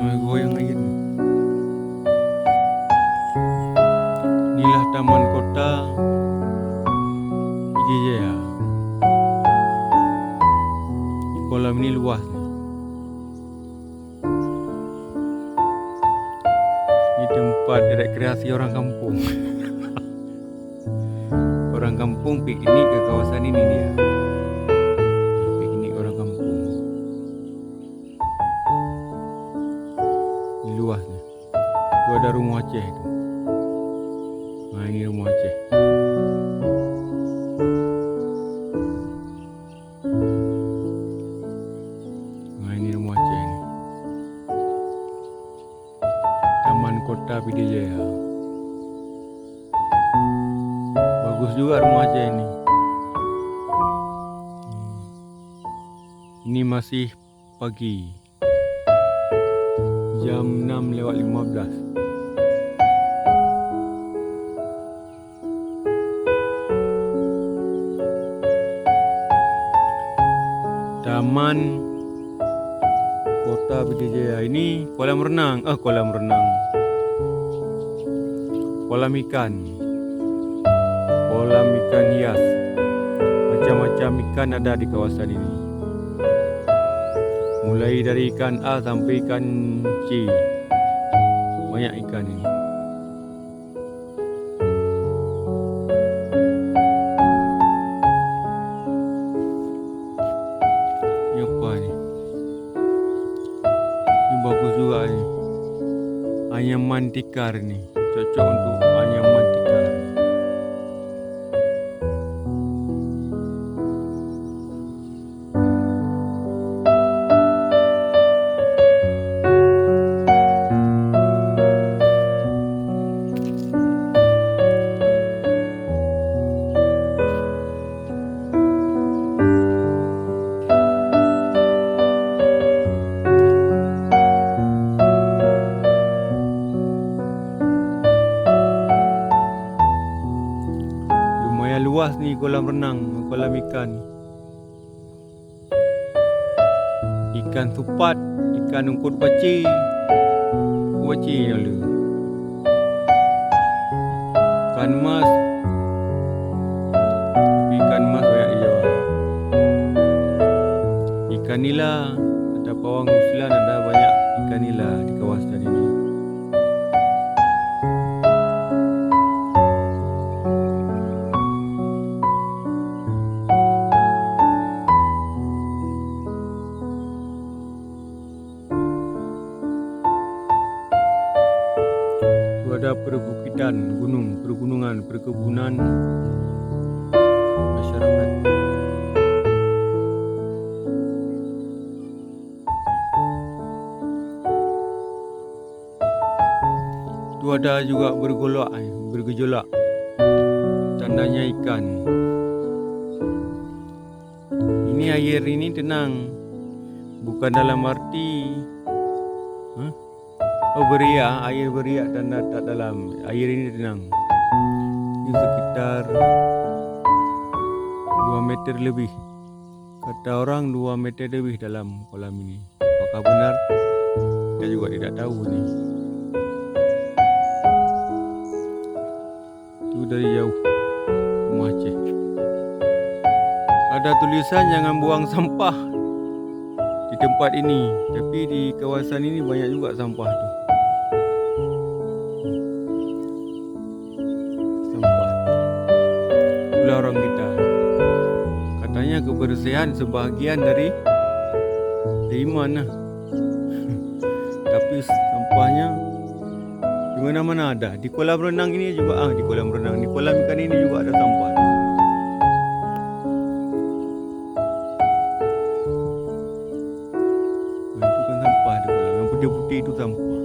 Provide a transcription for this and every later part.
Goyang air ni. Inilah taman kota Pidijaya. Kolam ini luas ni. Ini tempat rekreasi orang kampung. Orang kampung piknik ke kawasan ini dia. Piknik orang kampung. Ini luas ni. Tu ada rumah Aceh tu. Nah, ini rumah Aceh. Nah, ini rumah Aceh ni. Taman Kota Pidijaya. Bagus juga rumah Aceh ni. Ini masih pagi. Jam 6:15. Taman Kota Pidijaya. Ini kolam renang. Kolam ikan. Kolam ikan hias. Macam-macam ikan ada di kawasan ini. Mulai dari ikan A sampai ikan C. Banyak ikan ini. Ini apa ni? Ini bagus juga ni. Anyaman tikar ni. Cocok untuk anyaman tikar. Luas ni kolam renang, kolam ikan. Ikan supat, ikan ungkut paci. Paci lalu. Ikan mas. Tapi ikan mas banyak dijual. Ikan nila, ada pawang ruslan, ada banyak ikan nila di kawasan ini. Ada perbukitan, gunung, pergunungan, perkebunan masyarakat. Itu ada juga bergejolak. Tandanya ikan. Ini air ini tenang. Bukan dalam arti beriak, air beriak dan tak dalam. Air ini tenang. Ini sekitar 2 meter lebih. Kata orang 2 meter lebih dalam kolam ini. Apakah benar? Kita juga tidak tahu ni. Itu dari jauh rumah Aceh. Ada tulisan jangan buang sampah di tempat ini. Tapi di kawasan ini banyak juga sampah tu. Orang kita katanya kebersihan sebahagian dari iman lah. Tapi sampahnya di mana-mana ada. Di kolam renang ini juga di kolam renang, di kolam ikan ini juga ada sampah. Itu kan sampah di kolam. Yang putih-putih itu sampah.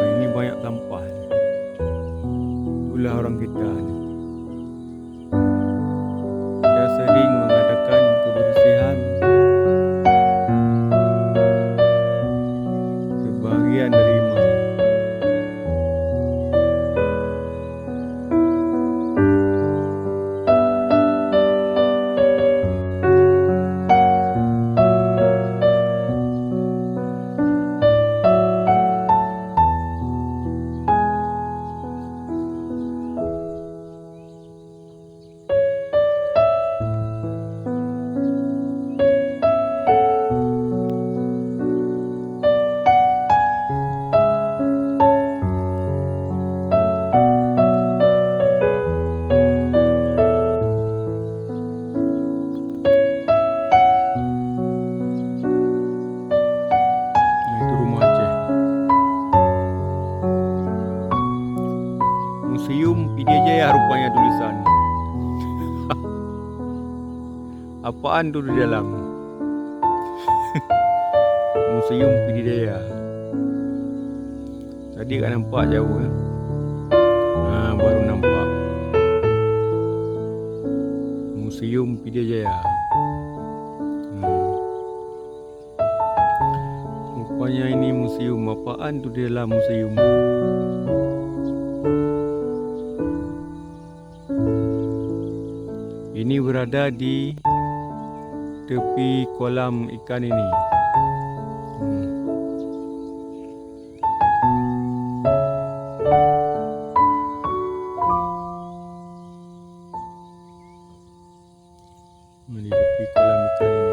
Ini banyak sampah. Itulah orang kita ni. Kita sering mengadakan kebersihan sebahagian dari iman. apaan tu di dalam? Museum Pidijaya. Tadi tak nampak jauh ya? Baru nampak Museum Pidijaya. Rupanya ini museum. Apaan tu di dalam museum? Ini berada di tepi kolam ikan ini. Di tepi kolam ikan ini.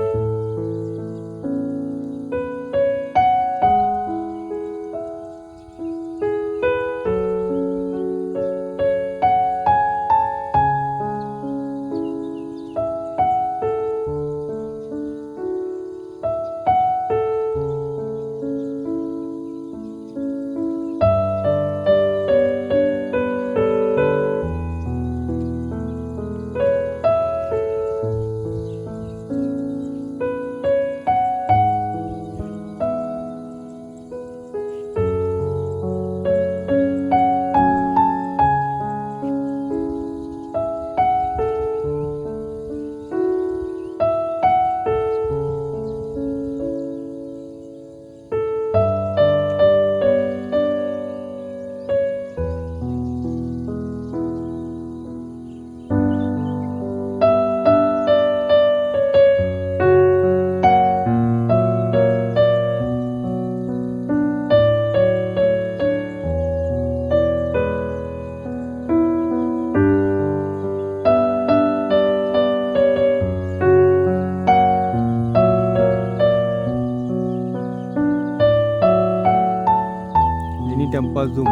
Tanpa zoom,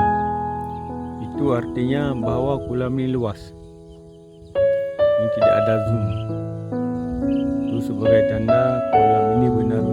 itu artinya bahawa kolam ini luas. Ini tidak ada zoom. Itu sebagai tanda kolam ini benar